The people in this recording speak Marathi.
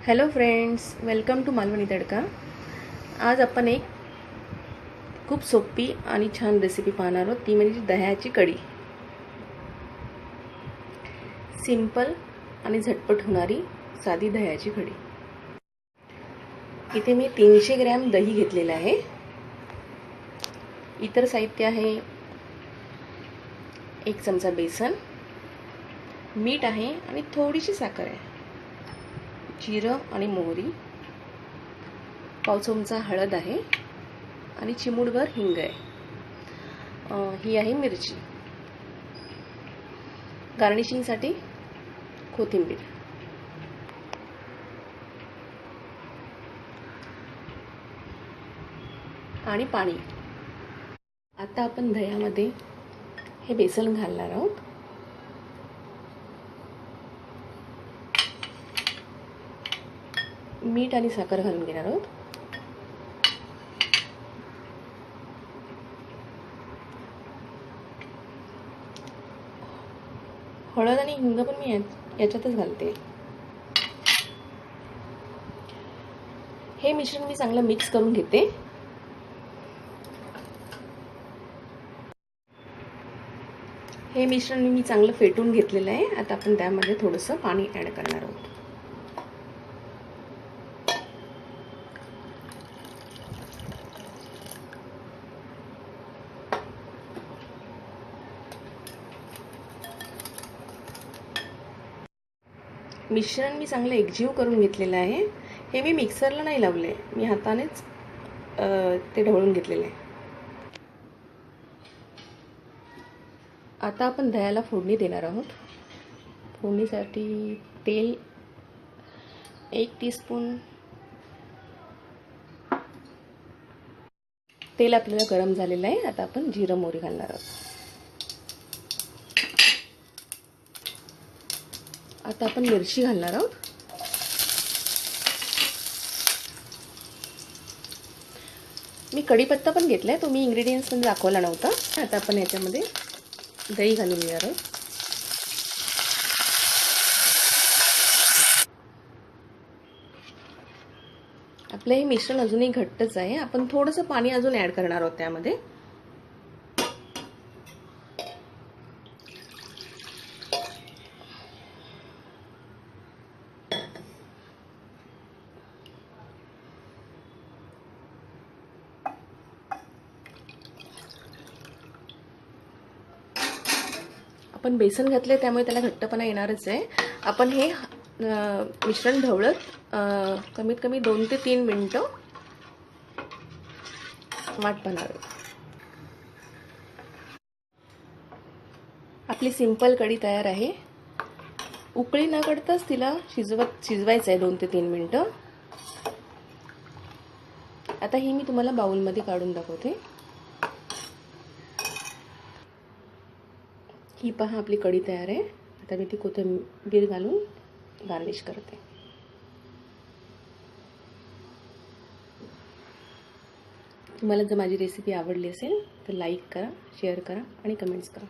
Hello friends, welcome to Malvani Tadka. आज आपण एक खूप सोपी आणि छान रेसिपी पाहणार आहोत, ती म्हणजे दह्याची कढी। सिंपल आणि झटपट होणारी साधी दह्याची कढी। इथे मी 300 ग्रॅम दही घेतलेले आहे। इतर साहित्य आहे 1 चमचा बेसन, मीठ आहे आणि थोडीशी साखर आहे, जिरं आणि मोहरी, पाव चमचा हळद आहे आणि चिमूटभर हिंग आहे। ही आहे मिरची। गार्निशिंगसाठी कोथिंबीर आणि पाणी। आता आपण दह्यामध्ये हे बेसन घालणार आहोत। मीठ आणि साखर घालून घेणार आहोत। हळद आणि हिंग पण मी याच्यातच घालते। हे मिश्रण मी चांगलं मिक्स करून घेते। हे मिश्रण मी चांगलं फेटून घेतलेलं आहे। आता आपण त्यामध्ये थोडंसं पाणी ऍड करणार आहोत। मिश्रण मी चांगलं एकजीव करून घेतलेलं आहे। हे मी मिक्सरला नाही लावले, मी हातानेच ते ढवळून घेतलेले आहे। आता आपण दह्याला फोडणी देणार आहोत। फोडणीसाठी तेल 1 टीस्पून। तेल आपल्याला गरम झालेलं आहे। आता आपण जिरं मोहरी घालणार आहोत। आता आपण मिरची घालणार आहोत। मी कढीपत्ता पण घेतलाय, तो मी इंग्रेडियंट्स मध्ये दाखवला नव्हता। आता आपण याच्यामध्ये दही घालून घेणार आहोत। आपलं हे मिश्रण अजूनही घट्टच आहे। आपण थोडंसं पाणी अजून ऍड करणार आहोत त्यामध्ये। आपण बेसन घातले त्यामुळे त्याला घट्टपणा येणारच आहे। आपण हे मिश्रण ढवळत कमीत कमी 2 ते 3 मिनिटं वाट पाहणार आहोत। आपली सिंपल कढी तयार आहे। उकळी न काढताच तिला शिजवायचं आहे 2 ते 3 मिनिटं। आता ही मी तुम्हाला बाउलमध्ये काढून दाखवते। ही पहा, आपली कढी तयार आहे। आता मी ती कोथिंबीर घालून गार्निश करते। तुम्हाला जर माझी रेसिपी आवडली असेल तर लाईक करा, शेअर करा आणि कमेंट्स करा।